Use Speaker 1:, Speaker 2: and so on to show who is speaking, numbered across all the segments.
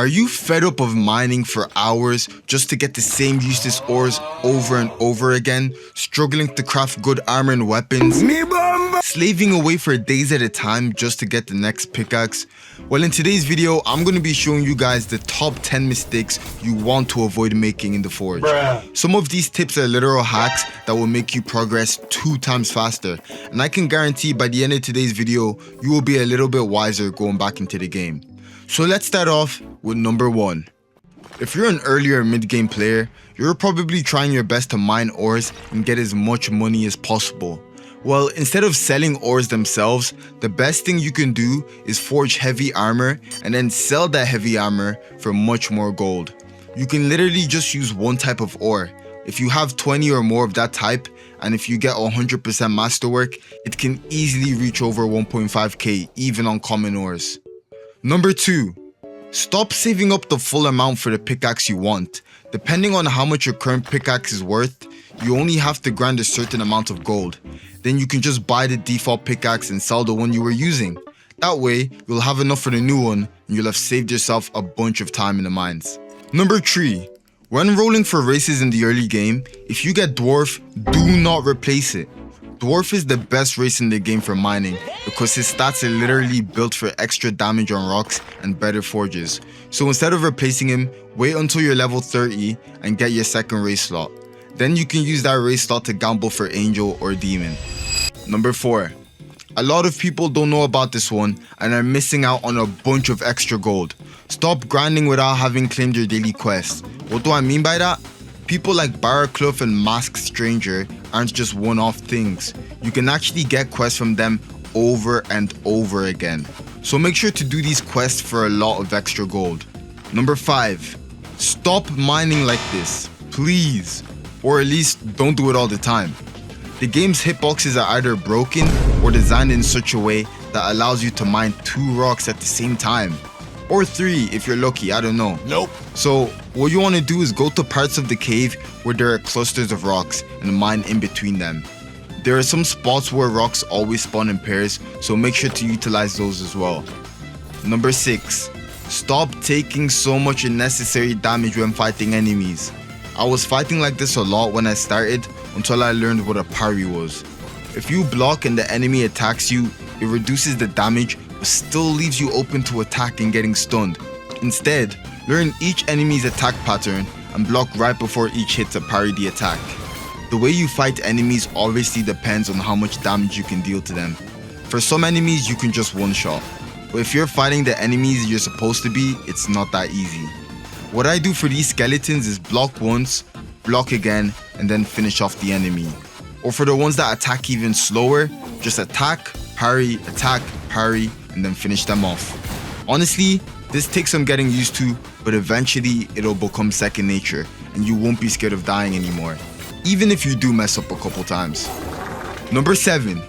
Speaker 1: Are you fed up of mining for hours just to get the same useless ores over and over again, struggling to craft good armor and weapons, slaving away for days at a time just to get the next pickaxe? Well, in today's video, I'm going to be showing you guys the top 10 mistakes you want to avoid making in the Forge. Some of these tips are literal hacks that will make you progress 2 times faster, and I can guarantee by the end of today's video, you will be a little bit wiser going back into the game. So let's start off with number 1. If you're an early or mid-game player, you're probably trying your best to mine ores and get as much money as possible. Well, instead of selling ores themselves, the best thing you can do is forge heavy armor and then sell that heavy armor for much more gold. You can literally just use one type of ore. If you have 20 or more of that type, and if you get 100% masterwork, it can easily reach over 1.5k even on common ores. Number 2. Stop saving up the full amount for the pickaxe you want. Depending on how much your current pickaxe is worth, you only have to grind a certain amount of gold. Then you can just buy the default pickaxe and sell the one you were using. That way, you'll have enough for the new one and you'll have saved yourself a bunch of time in the mines. Number 3. When rolling for races in the early game, if you get Dwarf, do not replace it. Dwarf is the best race in the game for mining because his stats are literally built for extra damage on rocks and better forges. So instead of replacing him, wait until you're level 30 and get your second race slot. Then you can use that race slot to gamble for Angel or Demon. Number 4. A lot of people don't know about this one and are missing out on a bunch of extra gold. Stop grinding without having claimed your daily quests. What do I mean by that? People like Barraclough and Masked Stranger aren't just one-off things. You can actually get quests from them over and over again. So make sure to do these quests for a lot of extra gold. Number 5. Stop mining like this, please. Or at least don't do it all the time. The game's hitboxes are either broken or designed in such a way that allows you to mine 2 rocks at the same time. Or 3 if you're lucky, I don't know.
Speaker 2: Nope.
Speaker 1: So what you want to do is go to parts of the cave where there are clusters of rocks and mine in between them. There are some spots where rocks always spawn in pairs, so make sure to utilize those as well. Number 6. Stop taking so much unnecessary damage when fighting enemies. I was fighting like this a lot when I started until I learned what a parry was. If you block and the enemy attacks you, it reduces the damage but still leaves you open to attack and getting stunned. Instead, learn each enemy's attack pattern and block right before each hit to parry the attack. The way you fight enemies obviously depends on how much damage you can deal to them. For some enemies you can just one-shot, but if you're fighting the enemies you're supposed to be, it's not that easy. What I do for these skeletons is block once, block again, and then finish off the enemy. Or for the ones that attack even slower, just attack, parry, and then finish them off. Honestly, this takes some getting used to, but eventually it'll become second nature and you won't be scared of dying anymore, even if you do mess up a couple times. Number 7.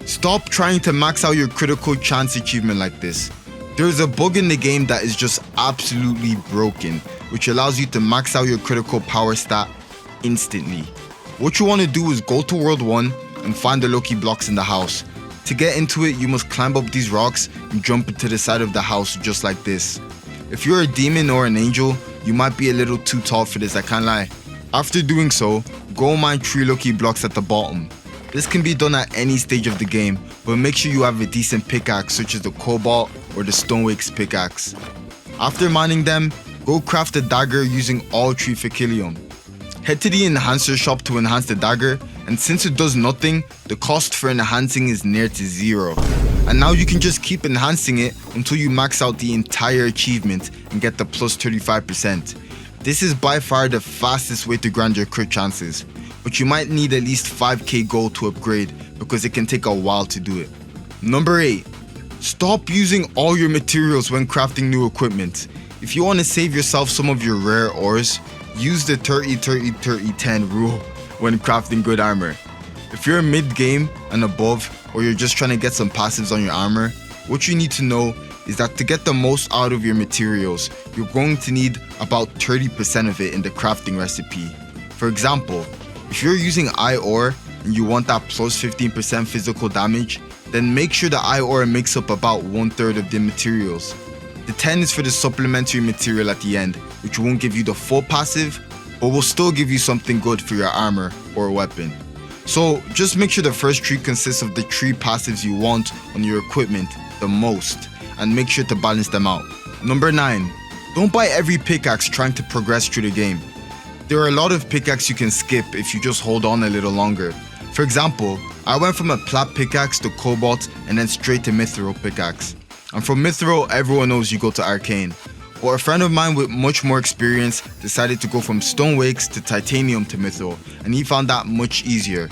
Speaker 1: Stop trying to max out your critical chance achievement like this. There's a bug in the game that is just absolutely broken, which allows you to max out your critical power stat instantly. What you want to do is go to World 1 and find the lucky blocks in the house. To get into it, you must climb up these rocks and jump into the side of the house just like this. If you're a demon or an angel, you might be a little too tall for this, I can't lie. After doing so, go mine 3 lucky blocks at the bottom. This can be done at any stage of the game, but make sure you have a decent pickaxe such as the Cobalt or the Stonewake's pickaxe. After mining them, go craft a dagger using all 3 Facilium. Head to the enhancer shop to enhance the dagger, and since it does nothing, the cost for enhancing is near to 0. And now you can just keep enhancing it until you max out the entire achievement and get the plus 35%. This is by far the fastest way to grind your crit chances, but you might need at least 5k gold to upgrade because it can take a while to do it. Number 8. Stop using all your materials when crafting new equipment. If you want to save yourself some of your rare ores, use the 30-30-30-10 rule when crafting good armor. If you're mid-game and above, or you're just trying to get some passives on your armor, what you need to know is that to get the most out of your materials, you're going to need about 30% of it in the crafting recipe. For example, if you're using ore and you want that plus 15% physical damage, then make sure the ore makes up about 1/3 of the materials. The 10 is for the supplementary material at the end, which won't give you the full passive, but will still give you something good for your armor or weapon. So just make sure the first tree consists of the 3 passives you want on your equipment the most, and make sure to balance them out. Number 9. Don't buy every pickaxe trying to progress through the game. There are a lot of pickaxe you can skip if you just hold on a little longer. For example, I went from a plat pickaxe to cobalt and then straight to mithril pickaxe. And from mithril, everyone knows you go to arcane. But a friend of mine with much more experience decided to go from stone wakes to titanium to mithril, and he found that much easier.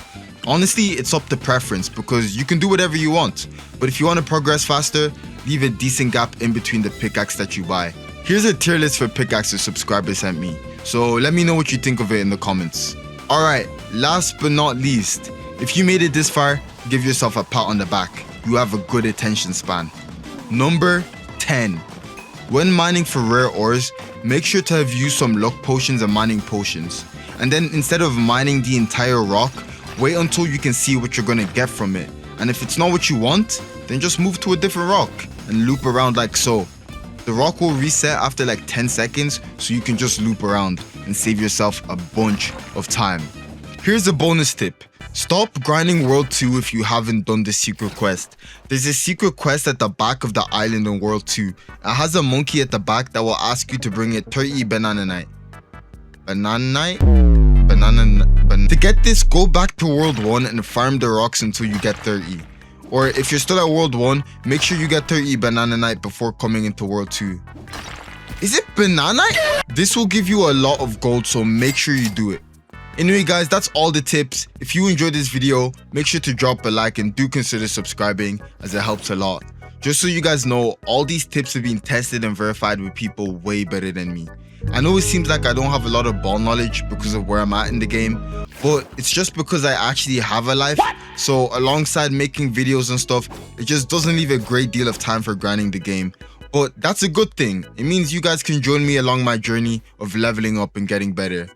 Speaker 1: Honestly, it's up to preference because you can do whatever you want, but if you want to progress faster, leave a decent gap in between the pickaxe that you buy. Here's a tier list for pickaxes subscribers sent me, so let me know what you think of it in the comments. Alright, last but not least, if you made it this far, give yourself a pat on the back. You have a good attention span. Number 10. When mining for rare ores, make sure to have used some luck potions and mining potions. And then instead of mining the entire rock, wait until you can see what you're gonna get from it. And if it's not what you want, then just move to a different rock and loop around like so. The rock will reset after like 10 seconds, so you can just loop around and save yourself a bunch of time. Here's a bonus tip. Stop grinding World 2 if you haven't done the secret quest. There's a secret quest at the back of the island in World 2. It has a monkey at the back that will ask you to bring it 30 bananite. To get this, go back to World 1 and farm the rocks until you get 30. Or if you're still at World 1, make sure you get 30 bananite before coming into World 2. Is it bananite? This will give you a lot of gold, so make sure you do it. Anyway guys, that's all the tips. If you enjoyed this video, make sure to drop a like and do consider subscribing, as it helps a lot. Just so you guys know, all these tips have been tested and verified with people way better than me. I know it seems like I don't have a lot of ball knowledge because of where I'm at in the game, but it's just because I actually have a life. So alongside making videos and stuff, it just doesn't leave a great deal of time for grinding the game. But that's a good thing. It means you guys can join me along my journey of leveling up and getting better.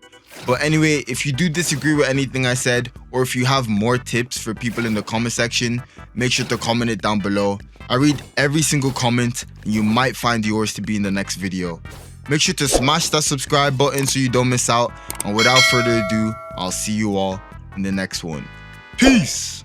Speaker 1: But anyway, if you do disagree with anything I said, or if you have more tips for people in the comment section, make sure to comment it down below. I read every single comment, and you might find yours to be in the next video. Make sure to smash that subscribe button so you don't miss out. And without further ado, I'll see you all in the next one. Peace!